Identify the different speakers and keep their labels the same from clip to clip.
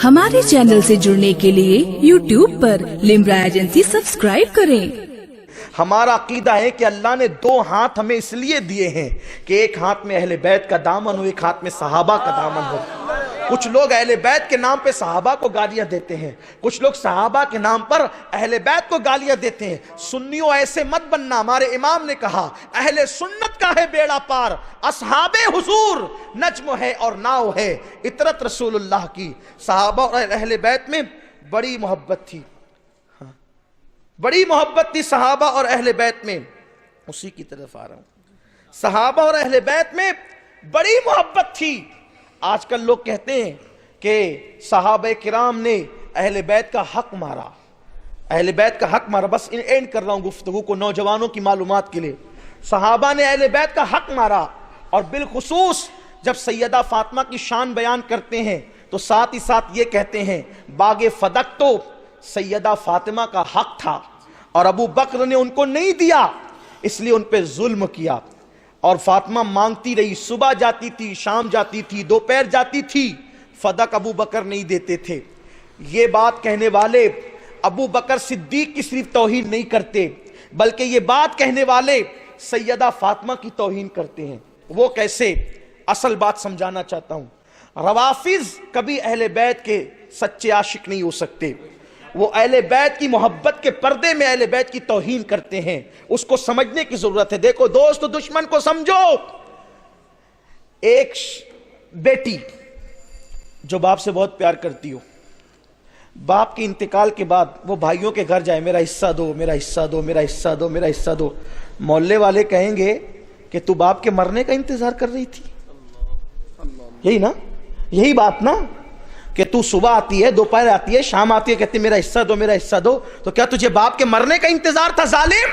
Speaker 1: हमारे चैनल से जुड़ने के लिए YouTube पर लिम्रा एजेंसी सब्सक्राइब करें।
Speaker 2: हमारा अकीदा है कि अल्लाह ने दो हाथ हमें इसलिए दिए हैं कि एक हाथ में अहले बैत का दामन हो, एक हाथ में सहाबा का दामन हो। कुछ लोग अहले बैत के नाम पे सहाबा को गालियां देते हैं, कुछ लोग सहाबा के नाम पर अहले बैत को गालियां देते हैं। सुन्नियों ऐसे मत बनना। हमारे इमाम ने कहा अहले सुन्नत का है बेड़ा पार, असहाबे हुजूर नज्म है और नाव है। इतरत रसूलुल्लाह की सहाबा और अहले बैत में बड़ी मोहब्बत थी, बड़ी मोहब्बत थी सहाबा और अहले बैत में। उसी की तरफ आ रहा हूं। सहाबा और अहले बैत में बड़ी मोहब्बत थी। आजकल लोग कहते हैं कि सहाबा किराम ने अहले बैत का हक मारा, अहले बैत का हक मारा। बस एंड कर रहा हूं गुफ्तगू को नौजवानों की मालूमात के लिए। सहाबा ने अहले बैत का हक मारा, और बिलखुसूस जब सैयदा फातिमा की शान बयान करते हैं तो साथ ही साथ ये कहते हैं बागे फदक तो सैयदा फातिमा का हक था और अबू बकर ने उनको नहीं दिया, इसलिए उन पे जुल्म किया। और फातिमा मांगती रही, सुबह जाती थी, शाम जाती थी, दोपहर जाती थी, फदक अबू बकर नहीं देते थे। ये बात कहने वाले अबू बकर सिद्दीक की सिर्फ तौहीन नहीं करते, बल्कि ये बात कहने वाले सैयदा फातिमा की तौहीन करते हैं। वो कैसे? असल बात समझाना चाहता हूं। रवाफिज कभी अहले बैत के सच्चे आशिक नहीं हो सकते। वो अहले बैत की मोहब्बत के पर्दे में अहले बैत की तौहीन करते हैं। उसको समझने की जरूरत है। देखो दोस्त, दुश्मन को समझो। एक बेटी जो बाप से बहुत प्यार करती हो, बाप के इंतकाल के बाद वो भाइयों के घर जाए, मेरा हिस्सा दो, मेरा हिस्सा दो, मेरा हिस्सा दो, मेरा हिस्सा दो। मोहल्ले वाले कहेंगे कि तू बाप के मरने का इंतजार कर रही थी। यही ना, यही बात ना, कि तू सुबह आती है, दोपहर आती है, शाम आती है, कहती मेरा हिस्सा दो, मेरा हिस्सा दो। तो क्या तुझे बाप के मरने का इंतजार था जालिम?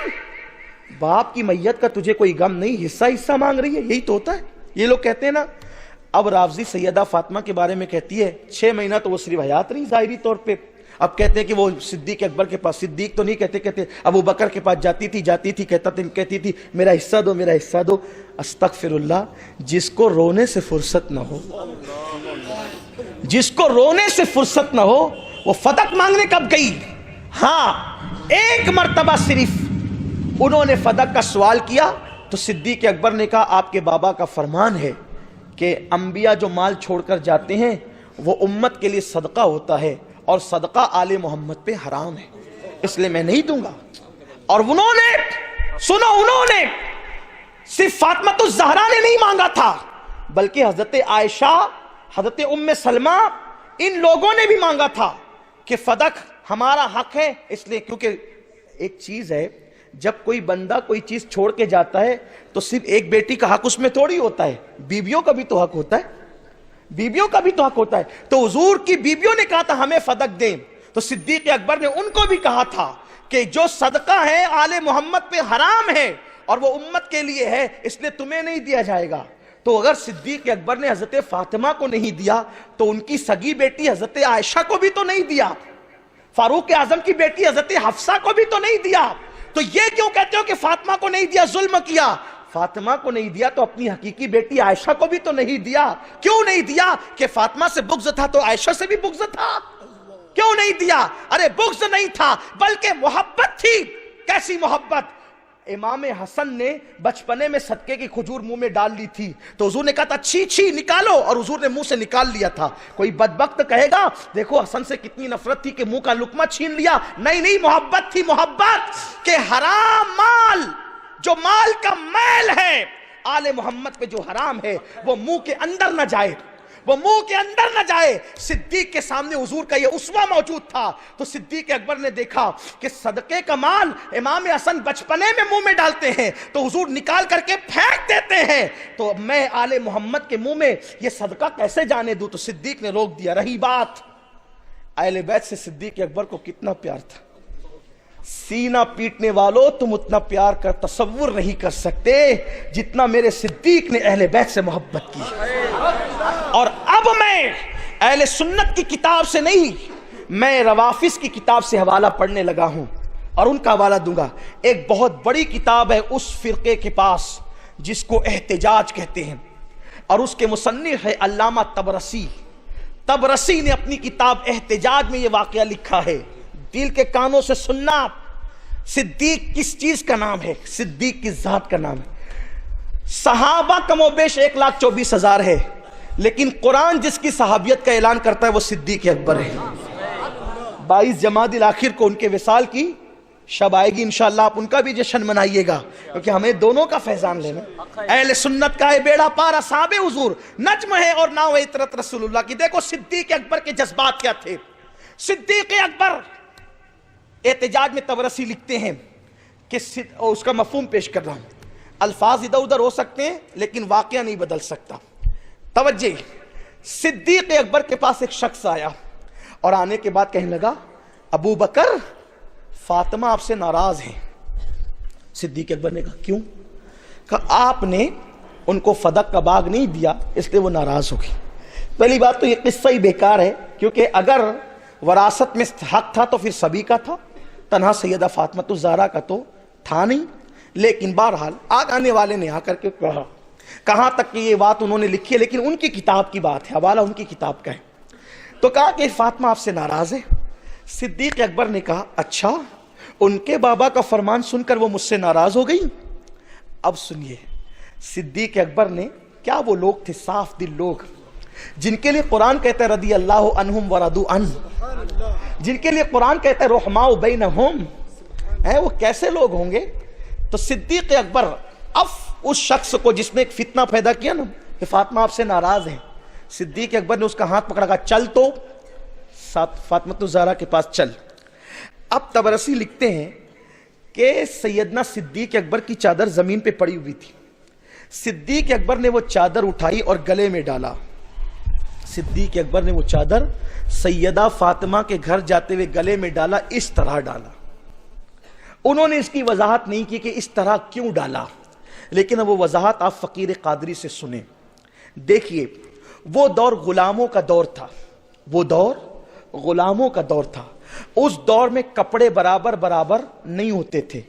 Speaker 2: बाप की मैयत का तुझे कोई गम नहीं, हिस्सा हिस्सा मांग रही है। यही तो होता है। ये लोग कहते हैं ना। अब रावजी सैयदा फातिमा के बारे में कहती है 6 महीना तो वो सिर्फ हयात रही जाहिरी तौर पे। अब कहते हैं कि वो सिद्दीक अकबर के पास, सिद्दीक तो नहीं कहते, कहते अबू बकर के पास जाती थी, कहती थी मेरा हिस्सा दो, मेरा हिस्सा दो। अस्तगफिरुल्लाह, जिसको रोने से फुर्सत ना हो, जिसको रोने से फुर्सत ना हो, वो फदक मांगने कब गई? हां, एक मर्तबा सिर्फ उन्होंने फदक का सवाल किया तो सिद्दीक अकबर ने कहा आपके बाबा का फरमान है कि अंबिया जो माल छोड़कर जाते हैं वो उम्मत के लिए सदका होता है, और सदका आले मोहम्मद पे हराम है, इसलिए मैं नहीं दूंगा। और उन्होंने, सुनो, उन्होंने सिर्फ फातिमा तो ज़हरा ने नहीं मांगा था, बल्कि हजरत आयशा, हजरत उम्मे सलमा, इन लोगों ने भी मांगा था कि फदक हमारा हक है। इसलिए क्योंकि एक चीज है, जब कोई बंदा कोई चीज छोड़ के जाता है तो सिर्फ एक बेटी का हक उसमें थोड़ी होता है, बीवियों का भी तो हक होता है, बीवियों का भी तो हक होता है। तो हुजूर की बीवियों ने कहा था हमें फदक दें, तो सिद्दीक अकबर ने उनको भी कहा था कि जो सदका है आले मोहम्मद पे हराम है और वो उम्मत के लिए है, इसलिए तुम्हें नहीं दिया जाएगा। तो अगर सिद्दीक अकबर ने हजरत फातिमा को नहीं दिया तो उनकी सगी बेटी हजरत आयशा को भी तो नहीं दिया, फारूक आजम की बेटी हजरत हफ्सा को भी तो नहीं दिया। तो ये क्यों कहते हो कि फातिमा को नहीं दिया, जुल्म किया? फातिमा को नहीं दिया तो अपनी हकीकी बेटी आयशा को भी तो नहीं दिया। क्यों नहीं दिया? कि फातिमा से बुग़्ज़ था तो आयशा से भी बुग़्ज़ था। क्यों नहीं दिया? अरे बुग़्ज़ नहीं था, बल्कि मोहब्बत थी। कैसी मोहब्बत? इमाम हसन ने बचपने में सदके की खजूर मुंह में डाल ली थी, तो हुजूर ने कहा था छी छी निकालो, और हुजूर ने मुंह से निकाल लिया था। कोई बदबख्त कहेगा देखो हसन से कितनी नफरत थी कि मुंह का लुकमा छीन लिया। नहीं नहीं, मोहब्बत थी, मोहब्बत के हराम माल, जो माल का मैल है आले मोहम्मद पे जो हराम है वो मुंह के अंदर न जाए, वो मुंह के अंदर न जाए। सिद्दीक के सामने हुजूर का ये उसवा मौजूद था, तो सिद्दीक अकबर ने देखा कि सदके का माल इमाम हसन बचपने में मुंह में डालते हैं तो हुजूर निकाल करके फेंक देते हैं, तो मैं आले मोहम्मद के मुंह में ये सदका कैसे जाने दूं? तो सिद्दीक ने रोक दिया। रही बात अहले बैत से सिद्दीक अकबर को कितना प्यार था, सीना पीटने वालों तुम उतना प्यार का तसव्वुर नहीं कर सकते जितना मेरे सिद्दीक ने अहले बैत से मोहब्बत की। और अब मैं अहले सुन्नत की किताब से नहीं, मैं रवाफिज की किताब से हवाला पढ़ने लगा हूं और उनका हवाला दूंगा। एक बहुत बड़ी किताब है उस फिरके के पास जिसको एहतिजाज कहते हैं, और उसके मुसन्निफ है अल्लामा तबरसी। तबरसी ने अपनी किताब एहतिजाज में ये वाकया लिखा है। दिल के कानों से सुनना, सिद्दीक किस चीज का नाम है? सिद्दीक की जात का नाम है। सहाबा कमोबेश 1,24,000 है, लेकिन कुरान जिसकी सहाबियत का ऐलान करता है वो सिद्दीक अकबर है। 22 जमादिल आखिर को उनके विसाल की शब आएगी, इंशाअल्लाह आप उनका भी जश्न मनाइएगा, क्योंकि हमें दोनों का फैजान लेना। अहले सुन्नत का है बेड़ा पार, असहाबे हुजूर नज्म है और नाव है इतरत रसूलुल्लाह की। देखो सिद्दीक अकबर के जज्बात क्या थे। सिद्दीक अकबर एहतिजाज में तबरसी लिखते हैं कि उसका मफहूम पेश कर रहा हूं, अल्फाज इधर उधर हो सकते हैं लेकिन वाकया नहीं बदल सकता। तवज्जे, सिद्दीक अकबर के पास एक शख्स आया और आने के बाद कहने लगा, अबू बकर फातिमा आपसे नाराज है। सिद्दीक अकबर ने कहा, क्यों? कहा आपने उनको फदक का बाग नहीं दिया इसलिए वो नाराज हो गई। पहली बात तो ये किस्सा ही बेकार है, क्योंकि अगर वरासत में हक था तो फिर सभी का था, तन्हा सैयदा फातिमा तो ज़हरा का तो था नहीं। लेकिन बहरहाल आग आने वाले ने आकर के कहा, कहां तक कि ये बात उन्होंने लिखी है लेकिन उनकी किताब की बात है, हवाला उनकी किताब का है। तो कहा कि फातिमा आपसे नाराज है। सिद्दीक अकबर ने कहा, अच्छा उनके बाबा का फरमान सुनकर वो मुझसे नाराज हो गई। अब सुनिए, सिद्दीक अकबर ने, क्या वो लोग थे साफ दिल लोग जिनके लिए कुरान कहता है रदी अल्लाह अन्हुम वरदू अन, जिनके लिए कुरान कहता है रहमाउ बैनहुम, है वो कैसे लोग होंगे? तो सिद्दीक अकबर अब उस शख्स को जिसने एक फितना पैदा किया ना कि फातिमा आपसे नाराज है, सिद्दीक अकबर ने उसका हाथ पकड़ा, कहा चल तो फातिमा तो ज़हरा के पास चल। अब तबरसी लिखते हैं कि सैयदना सिद्दीक अकबर की चादर जमीन पे पड़ी हुई थी। सिद्दीक अकबर ने वो चादर उठाई और गले में डाला। सिद्दीक अकबर ने वो चादर सैयदा फातिमा के घर जाते हुए गले में डाला, इस तरह डाला। उन्होंने इसकी वजाहत नहीं की कि इस तरह क्यों डाला, लेकिन अब वो वजाहत आप फकीर कादरी से सुने। देखिए, वो दौर गुलामों का दौर था, वो दौर गुलामों का दौर था। उस दौर में कपड़े बराबर बराबर नहीं होते थे।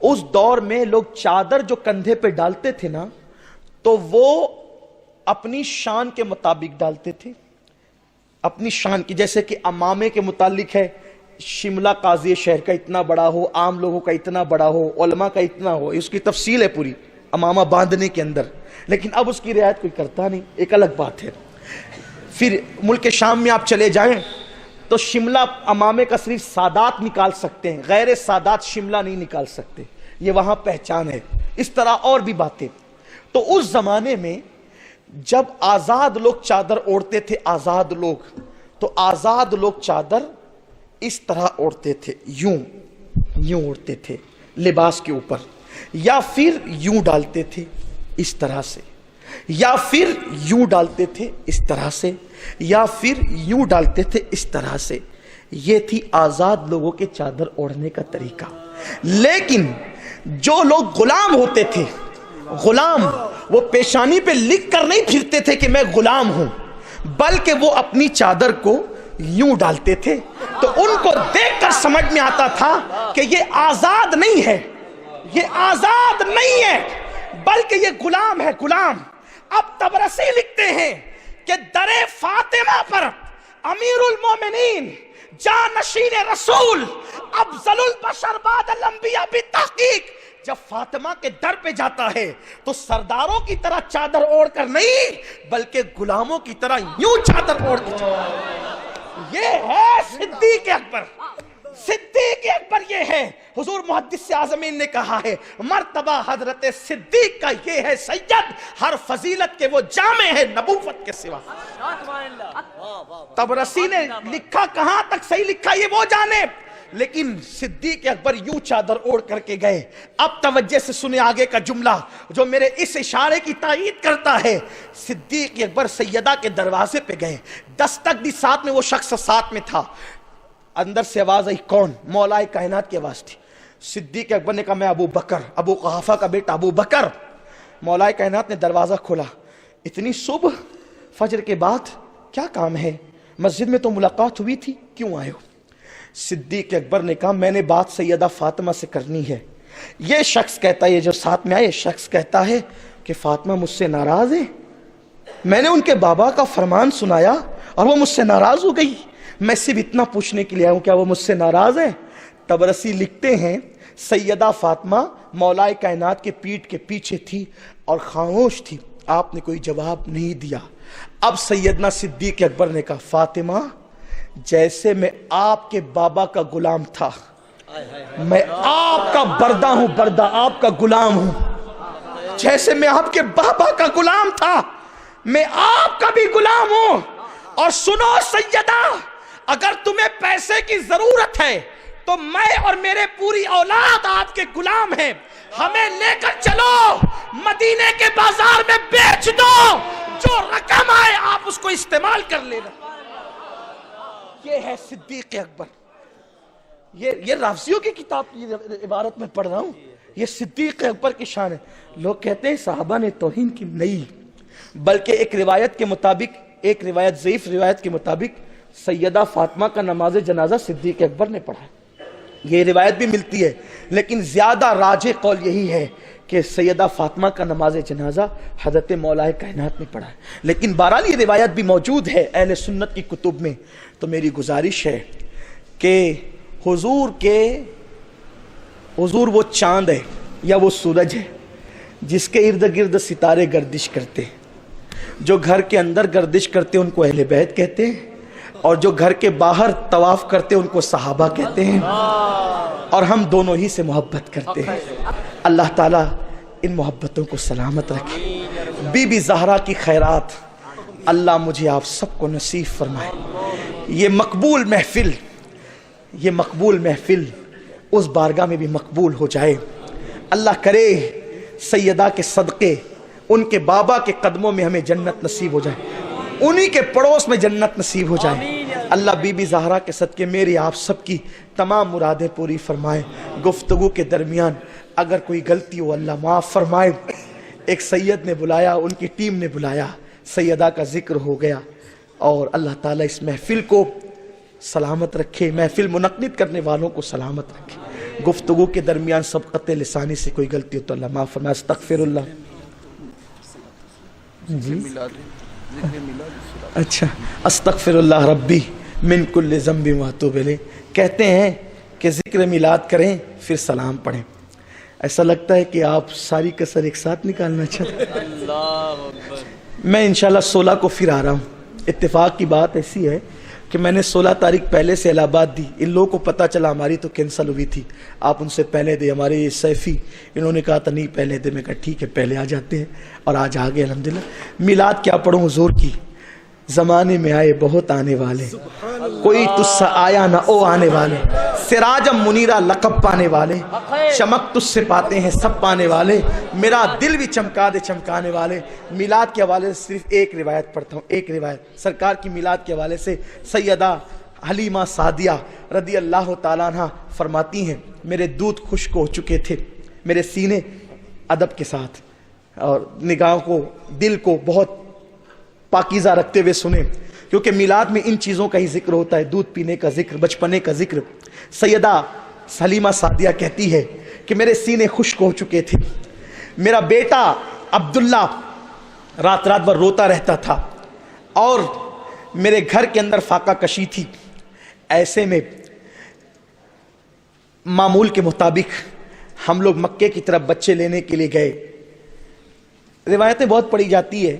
Speaker 2: उस दौर में लोग चादर जो कंधे पे डालते थे ना, तो वो अपनी शान के मुताबिक डालते थे, अपनी शान की। जैसे कि अमामे के मुतालिक है, शिमला काजी शहर का इतना बड़ा हो, आम लोगों का इतना बड़ा हो, उलमा का इतना हो, इसकी तफसील है पूरी अमामा बांधने के अंदर। लेकिन अब उसकी रियायत कोई करता नहीं, एक अलग बात है। फिर मुल्क शाम में आप चले जाएं तो शिमला अमामे का सिर्फ सादात निकाल सकते हैं, गैर सादात शिमला नहीं निकाल सकते, ये वहां पहचान है। इस तरह और भी बातें। तो उस जमाने में जब आजाद लोग चादर ओढ़ते थे, आजाद लोग, तो आजाद लोग चादर इस तरह ओढ़ते थे, यूं यूं ओढ़ते थे लिबास के ऊपर, या फिर यूं डालते थे इस तरह से, या फिर यूं डालते थे इस तरह से, या फिर यूं डालते थे इस तरह से। ये थी आजाद लोगों के चादर ओढ़ने का तरीका। लेकिन जो लोग गुलाम होते थे, गुलाम, वो पेशानी पे लिख कर नहीं फिरते थे कि मैं गुलाम हूं, बल्कि वो अपनी चादर को यूं डालते थे। तो उनको देखकर समझ में आता था कि ये आजाद नहीं है, ये आजाद नहीं है, बल्कि ये गुलाम है, गुलाम। अब तबरसी लिखते हैं कि दरे फातिमा पर अमीरुल मोमिनीन जानशीन रसूल अफजलुल बशर बादल अंबिया बितहकीक, जब फातिमा के दर पे जाता है तो सरदारों की तरह चादर ओढ़कर नहीं, बल्कि गुलामों की तरह यूं चादर ओढ़ के। ये है सिद्दीक अकबर। सिद्दीक अकबर ये है। हुजूर मुहद्दिस आज़मीन ने कहा है, मर्तबा हजरत सिद्दीक का ये है सैयद, हर फजीलत के वो जामे है नबूवत के सिवा। तबरसी ने लिखा, कहां तक सही लिखा ये वो जाने, लेकिन सिद्दीक अकबर यूं चादर ओढ़ करके गए। अब तवज्जो से सुने आगे का जुमला जो मेरे इस इशारे की तायीद करता है। सिद्दीक अकबर सैयदा के दरवाजे पे गए, दस्तक दी, साथ में वो शख्स साथ में था। अंदर से आवाज आई, कौन? मौलाए कायनात की आवाज थी। सिद्दीक अकबर ने कहा, मैं अबू बकर, अबू कुहाफा का बेटा अबू बकर। मौलाए कायनात ने दरवाजा खोला, इतनी सुबह फजर के बाद क्या काम है? मस्जिद में तो मुलाकात हुई थी, क्यों आए हो? सिद्दीक अकबर ने कहा, मैंने बात सैयदा फातिमा से करनी है। ये शख्स कहता है, ये जो साथ में आए शख्स कहता है कि फातिमा मुझसे नाराज है, मैंने उनके बाबा का फरमान सुनाया اور وہ مجھ سے ناراض ہو گئی. میں صرف اتنا پوچھنے کے لیے آیا ہوں کیا وہ مجھ سے ناراض ہے؟ طبرسی لکھتے ہیں سیدہ فاطمہ مولائے کائنات کے پیٹھ کے پیچھے تھی اور خاموش تھی، آپ نے کوئی جواب نہیں دیا. اب سیدنا صدیق اکبر نے کہا فاطمہ جیسے میں آپ کے بابا کا غلام تھا، میں آپ کا بردہ ہوں، بردہ آپ کا غلام ہوں. جیسے میں آپ کے بابا کا غلام تھا میں آپ کا بھی غلام ہوں. اور سنو سیدہ، اگر تمہیں پیسے کی ضرورت ہے تو میں اور میرے پوری اولاد آپ کے غلام ہیں، ہمیں لے کر چلو مدینے کے بازار میں بیچ دو، جو رقم آئے آپ اس کو استعمال کر لینا. یہ ہے صدیق اکبر. یہ رافضیوں کی کتاب کی عبارت میں پڑھ رہا ہوں. یہ صدیق اکبر کی شان ہے. لوگ کہتے ہیں صحابہ نے توہین کی، نہیں، بلکہ ایک روایت کے مطابق، ایک روایت ضعیف روایت کے مطابق سیدہ فاطمہ کا نماز جنازہ صدیق اکبر نے پڑھا. یہ روایت بھی ملتی ہے، لیکن زیادہ راجح قول یہی ہے کہ سیدہ فاطمہ کا نماز جنازہ حضرت مولا کائنات نے پڑھا ہے. لیکن بہرحال یہ روایت بھی موجود ہے اہل سنت کی کتب میں. تو میری گزارش ہے کہ حضور وہ چاند ہے یا وہ سورج ہے جس کے ارد گرد ستارے گردش کرتے ہیں. جو گھر کے اندر گردش کرتے ہیں ان کو اہل بیت کہتے ہیں، اور جو گھر کے باہر طواف کرتے ہیں ان کو صحابہ کہتے ہیں. اور ہم دونوں ہی سے محبت کرتے ہیں. اللہ تعالیٰ ان محبتوں کو سلامت رکھے. بی بی زہرا کی خیرات اللہ مجھے آپ سب کو نصیب فرمائے. یہ مقبول محفل اس بارگاہ میں بھی مقبول ہو جائے. اللہ کرے سیدہ کے صدقے ان کے بابا کے قدموں میں ہمیں جنت نصیب ہو جائے، انہی کے پڑوس میں جنت نصیب ہو جائے. اللہ بی بی زہرا کے صدقے میری آپ سب کی تمام مرادیں پوری فرمائے. گفتگو کے درمیان اگر کوئی غلطی ہو اللہ معاف فرمائے. ایک سید نے بلایا، ان کی ٹیم نے بلایا، سیدہ کا ذکر ہو گیا. اور اللہ تعالیٰ اس محفل کو سلامت رکھے، محفل منعقد کرنے والوں کو سلامت رکھے. گفتگو کے درمیان سبقت لسانی سے کوئی غلطی ہو تو اللہ معاف فرمائے. استغفر اللہ. جی اچھا، استغفر اللہ ربی من کل ذنب واتوب الیہ. کہتے ہیں کہ ذکر میلاد کریں پھر سلام پڑھیں. ایسا لگتا ہے کہ آپ ساری کسر ایک ساتھ نکالنا چاہتے ہیں. میں انشاءاللہ 16 کو پھر آ رہا ہوں. اتفاق کی بات ایسی ہے کہ میں نے 16 تاریخ پہلے سے الہ آباد دی. ان لوگوں کو پتہ چلا ہماری تو کینسل ہوئی تھی، آپ ان سے پہلے دے. ہمارے سیفی انہوں نے کہا تھا نہیں پہلے دے. میں کہا ٹھیک ہے پہلے آ جاتے ہیں، اور آج آ گئے الحمدللہ. میلاد کیا پڑھوں حضور کی؟ زمانے میں آئے بہت آنے والے، کوئی تجھ سے آیا نہ او آنے والے. سراجم منیرہ لقب پانے والے، چمک تجھ سے پاتے ہیں سب پانے والے. میرا دل بھی چمکا دے چمکانے والے. میلاد کے حوالے سے صرف ایک روایت پڑھتا ہوں. ایک روایت سرکار کی میلاد کے حوالے سے سیدہ حلیمہ سعدیہ رضی اللہ تعالیٰ عنہ فرماتی ہیں میرے دودھ خشک ہو چکے تھے، میرے سینے ادب کے ساتھ اور نگاہوں کو دل کو بہت پاکیزہ رکھتے ہوئے سنیں، کیونکہ میلاد میں ان چیزوں کا ہی ذکر ہوتا ہے، دودھ پینے کا ذکر، بچپنے کا ذکر. سیدہ حلیمہ سعدیہ کہتی ہے کہ میرے سینے خشک ہو چکے تھے. میرا بیٹا عبداللہ رات بھر روتا رہتا تھا اور میرے گھر کے اندر فاقہ کشی تھی. ایسے میں معمول کے مطابق ہم لوگ مکے کی طرف بچے لینے کے لیے گئے. روایتیں بہت پڑھی جاتی ہے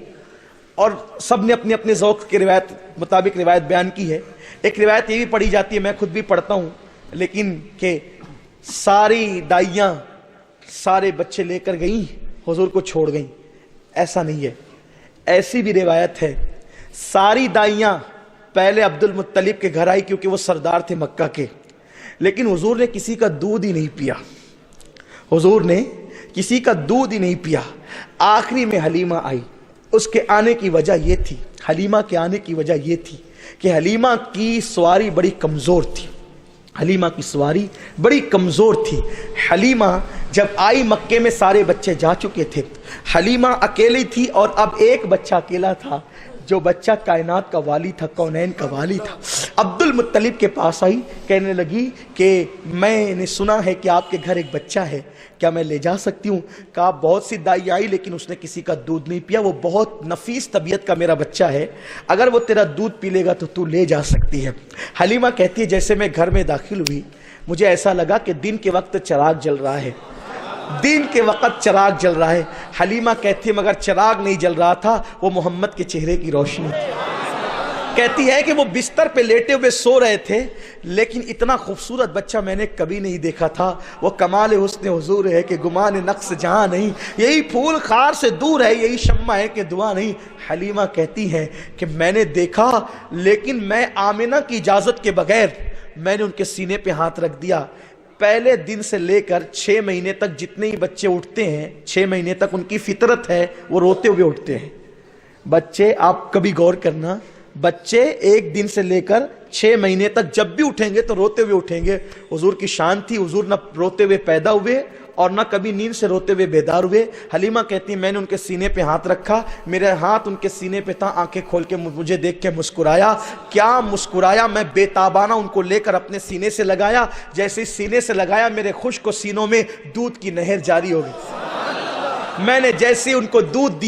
Speaker 2: اور سب نے اپنے اپنے ذوق کے روایت مطابق روایت بیان کی ہے. ایک روایت یہ بھی پڑھی جاتی ہے، میں خود بھی پڑھتا ہوں، لیکن کہ ساری دائیاں سارے بچے لے کر گئیں، حضور کو چھوڑ گئیں. ایسا نہیں ہے. ایسی بھی روایت ہے ساری دائیاں پہلے عبد المطلب کے گھر آئی کیونکہ وہ سردار تھے مکہ کے، لیکن حضور نے کسی کا دودھ ہی نہیں پیا. حضور نے کسی کا دودھ ہی نہیں پیا. آخری میں حلیمہ آئی. اس کے آنے کی وجہ یہ تھی، حلیمہ کے آنے کی وجہ یہ تھی کہ حلیمہ کی سواری بڑی کمزور تھی. حلیمہ کی سواری بڑی کمزور تھی. حلیمہ جب آئی مکے میں سارے بچے جا چکے تھے، حلیمہ اکیلی تھی اور اب ایک بچہ اکیلا تھا، جو بچہ کائنات کا والی تھا، کونین کا والی تھا۔ عبد المطلب کے پاس آئی، کہنے لگی کہ میں نے سنا ہے کہ آپ کے گھر ایک بچہ ہے، کیا میں لے جا سکتی ہوں؟ کہا بہت سی دائی آئی لیکن اس نے کسی کا دودھ نہیں پیا، وہ بہت نفیس طبیعت کا میرا بچہ ہے، اگر وہ تیرا دودھ پی لے گا تو تو لے جا سکتی ہے۔ حلیمہ کہتی ہے جیسے میں گھر میں داخل ہوئی مجھے ایسا لگا کہ دن کے وقت چراغ جل رہا ہے، دن کے وقت چراغ جل رہا ہے۔ حلیمہ کہتی ہے مگر چراغ نہیں جل رہا تھا، وہ محمد کے چہرے کی روشنی تھی۔ کہتی ہے کہ وہ بستر پہ لیٹے ہوئے سو رہے تھے، لیکن اتنا خوبصورت بچہ میں نے کبھی نہیں دیکھا تھا، وہ کمال حسن حضور ہے کہ گمان نقص جہاں نہیں، یہی پھول خار سے دور ہے، یہی شمع ہے کہ دعا نہیں۔ حلیمہ کہتی ہیں کہ میں نے دیکھا لیکن میں آمنہ کی اجازت کے بغیر میں نے ان کے سینے پہ ہاتھ رکھ دیا۔ پہلے دن سے لے کر 6 مہینے تک جتنے ہی بچے اٹھتے ہیں، 6 مہینے تک ان کی فطرت ہے وہ روتے ہوئے اٹھتے ہیں۔ بچے آپ کبھی غور کرنا، بچے 1 دن سے لے کر 6 مہینے تک جب بھی اٹھیں گے تو روتے ہوئے اٹھیں گے۔ حضور کی شان تھی، حضور نہ روتے ہوئے پیدا ہوئے اور نہ کبھی نیند سے روتے ہوئے بیدار ہوئے۔ حلیمہ کہتی ہیں میں نے ان کے سینے پہ ہاتھ رکھا، میرے ہاتھ ان کے سینے پہ تھا، آنکھیں کھول کے مجھے دیکھ کے مسکرایا۔ کیا مسکرایا! میں بے تابانہ ان کو لے کر اپنے سینے سے لگایا، جیسے سینے سے لگایا میرے خشک سینوں میں دودھ کی نہر جاری ہو گئی۔ میں نے جیسے ان کو دودھ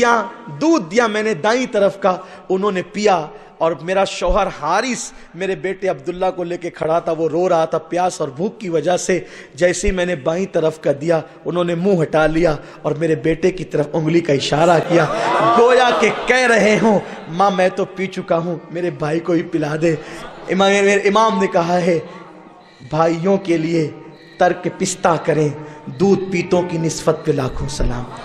Speaker 2: دیا میں نے دائیں طرف کا، انہوں نے پیا، اور میرا شوہر حارث میرے بیٹے عبداللہ کو لے کے کھڑا تھا، وہ رو رہا تھا پیاس اور بھوک کی وجہ سے۔ جیسے ہی میں نے بائیں طرف کا دیا انہوں نے منہ ہٹا لیا اور میرے بیٹے کی طرف انگلی کا اشارہ کیا، گویا کہ کہہ رہے ہوں ماں میں تو پی چکا ہوں، میرے بھائی کو ہی پلا دے۔ امام نے کہا ہے بھائیوں کے لیے ترک پستہ کریں، دودھ پیتوں کی نسبت پہ لاکھوں سلام۔